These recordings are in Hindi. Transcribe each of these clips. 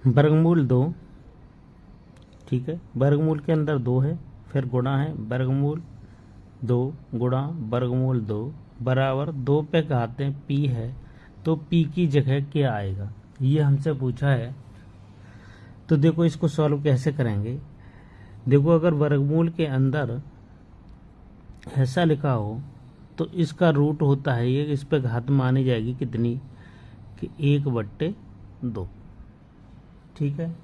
वर्गमूल 2, ठीक है, वर्गमूल के अंदर 2 है, फिर गुणा है वर्गमूल 2 गुणा वर्गमूल 2 बराबर 2 पे घाते p है, तो p की जगह क्या आएगा, ये हमसे पूछा है। तो देखो इसको सॉल्व कैसे करेंगे। देखो अगर वर्गमूल के अंदर ऐसा लिखा हो तो इसका रूट होता है ये, इस पे घात मानी जाएगी कितनी कि 1/2, ठीक है,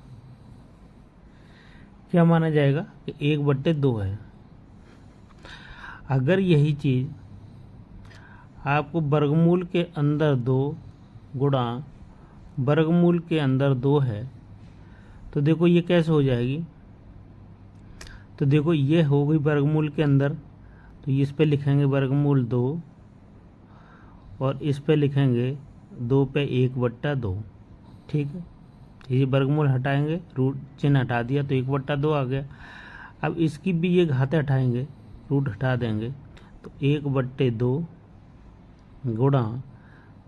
क्या माना जाएगा कि 1/2 है। अगर यही चीज आपको वर्गमूल के अंदर 2 गुणा वर्गमूल के अंदर 2 है, तो देखो ये कैसे हो जाएगी। तो देखो ये हो गई वर्गमूल के अंदर, तो इस पे लिखेंगे वर्गमूल 2 और इस पे लिखेंगे 2 पे 1/2, ठीक है। ये वर्गमूल हटाएंगे, रूट चिन्ह हटा दिया तो 1/2 आ गया। अब इसकी भी ये घातें हटाएंगे, रूट हटा देंगे, तो 1/2 गुणा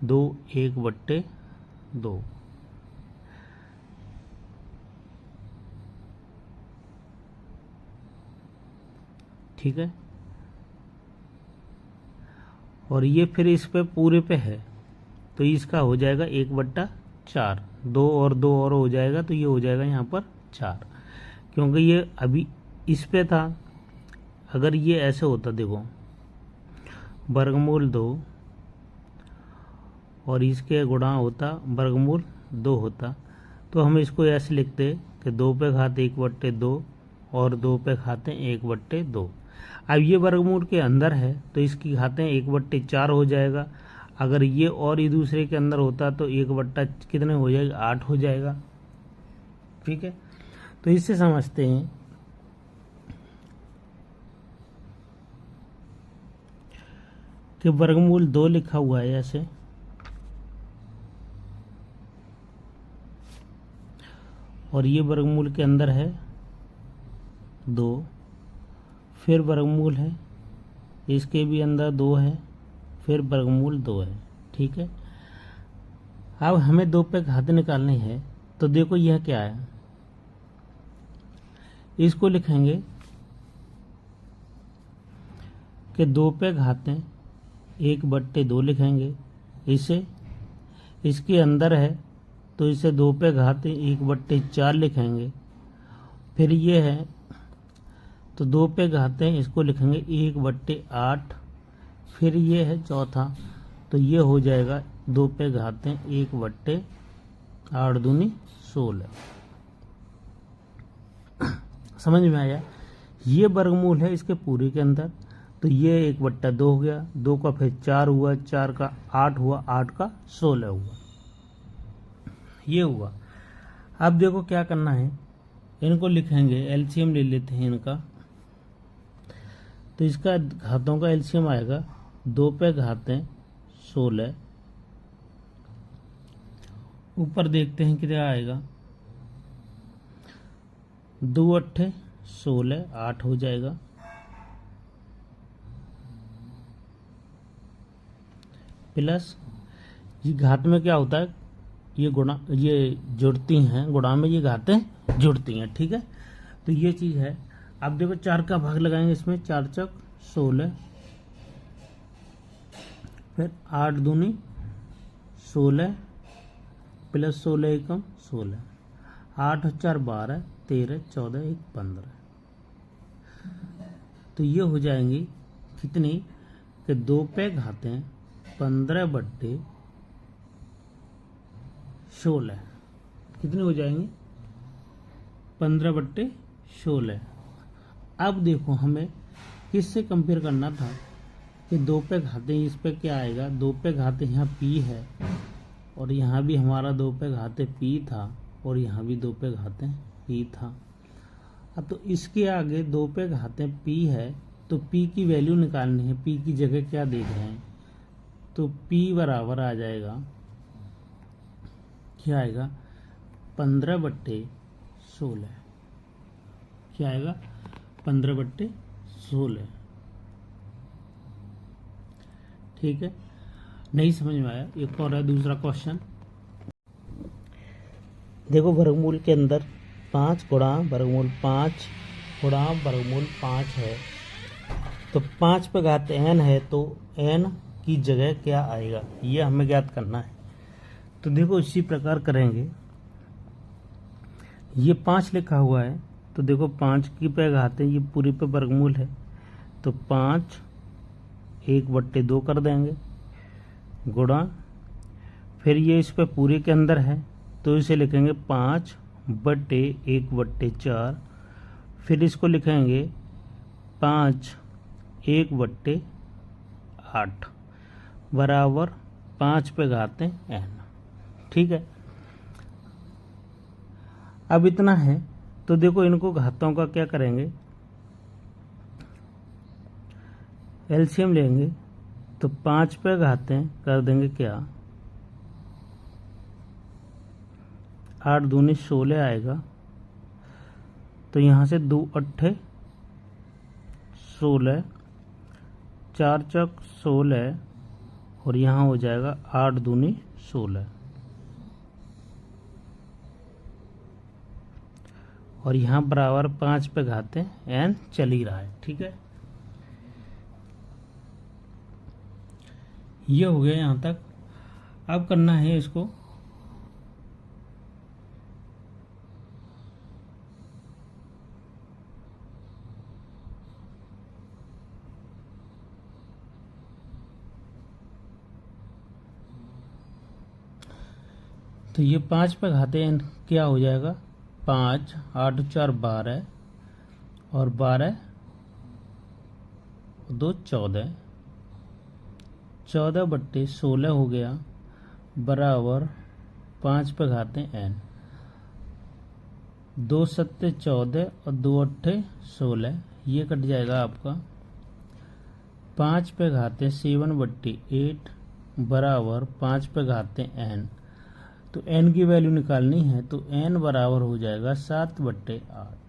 2 1/2, ठीक है। और ये फिर इस पे पूरे पे है, तो इसका हो जाएगा 1/4, 2 और 2 और हो जाएगा, तो ये हो जाएगा यहाँ पर 4, क्योंकि ये अभी इस पे था। अगर ये ऐसे होता, देखो वर्गमूल 2 और इसके गुणा होता वर्गमूल 2 होता, तो हम इसको ऐसे लिखते कि 2 पे घात 1/2 और 2 पे घातें 1/2। अब ये वर्गमूल के अंदर है तो इसकी घातें 1/4 हो जाएगा। अगर ये और ये दूसरे के अंदर होता तो 1 कितने हो जाएगा, 8 हो जाएगा, ठीक है। तो इससे समझते हैं कि वर्गमूल 2 लिखा हुआ है ऐसे, और ये वर्गमूल के अंदर है 2, फिर वर्गमूल है, इसके भी अंदर 2 है, फिर वर्गमूल 2 है, ठीक है। अब हमें 2 पे घात निकालनी है, तो देखो यह क्या है, इसको लिखेंगे कि 2 पे घातें 1/2 लिखेंगे। इसे इसके अंदर है तो इसे 2 पे घातें 1/4 लिखेंगे। फिर ये है तो 2 पे घातें इसको लिखेंगे 1/8। फिर ये है चौथा, तो ये हो जाएगा 2 पे घातें 1/8 दूनी 16। समझ में आया। ये वर्गमूल है इसके पूरे के अंदर, तो ये 1/2 हो गया, 2 का फिर 4 हुआ, 4 का 8 हुआ, 8 का 16 हुआ, ये हुआ। अब देखो क्या करना है, इनको लिखेंगे, एलसीएम ले लेते हैं इनका। तो इसका घातों का एलसीएम आएगा 2 पे घातें 16, ऊपर देखते हैं कितना आएगा, 2 8 16, 8 हो जाएगा। प्लस ये घात में क्या होता है, ये गुणा, ये जुड़ती हैं, गुणा में ये घातें जुड़ती हैं, ठीक है। तो ये चीज है। अब देखो 4 का भाग लगाएंगे इसमें, 4 चौक 16, फिर 8 दूनी 16 प्लस 16 एकम 16, 8 और 4 12, 13 14 1 15। तो ये हो जाएंगी कितनी कि 2 पे घातें 15/16, कितनी हो जाएंगी 15/16। अब देखो हमें किससे कंपेयर करना था कि 2 पे घातें, इस पे क्या आएगा, 2 पे घातें यहाँ p है और यहाँ भी हमारा 2 पे घातें p था और यहाँ भी 2 पे घातें p था। अब तो इसके आगे 2 पे घातें p है, तो p की वैल्यू निकालनी है, p की जगह क्या देख रहे हैं, तो p बराबर आ जाएगा, क्या आएगा 15/16, क्या आएगा 15/16, ठीक है। नहीं समझ में आया, एक और है दूसरा क्वेश्चन। देखो वर्गमूल के अंदर 5 गुणा वर्गमूल 5 गुणा वर्गमूल 5 है, तो 5 पे घात n है, तो n की जगह क्या आएगा ये हमें ज्ञात करना है। तो देखो इसी प्रकार करेंगे। ये 5 लिखा हुआ है, तो देखो 5 की पे घात है, ये पूरी पे वर्गमूल है, तो 5 1/2 कर देंगे गुणा, फिर ये इस पे पूरे के अंदर है तो इसे लिखेंगे 5/1/4, फिर इसको लिखेंगे 5 1/8 बराबर 5 पे घात n। ठीक है, अब इतना है, तो देखो इनको घातों का क्या करेंगे, एलसीएम लेंगे, तो 5 पे घातें कर देंगे क्या, 8 दूनी 16 आएगा, तो यहाँ से 2 8 16, 4 चौक 16, और यहाँ हो जाएगा 8 दूनी 16, और यहाँ बराबर 5 पे घाते n चल ही रहा है। ठीक है, ये हो गया यहाँ तक। अब करना है इसको तो ये 5 पे घाते n क्या हो जाएगा, 5 8 4 12, और 12 2 14, 14/16 हो गया बराबर 5 पे घाते n, 2 7 14 और 2 8 16, ये कट जाएगा आपका 5 पे घाते 7/8 बराबर 5 पे घाते n। तो n की वैल्यू निकालनी है, तो n बराबर हो जाएगा 7/8।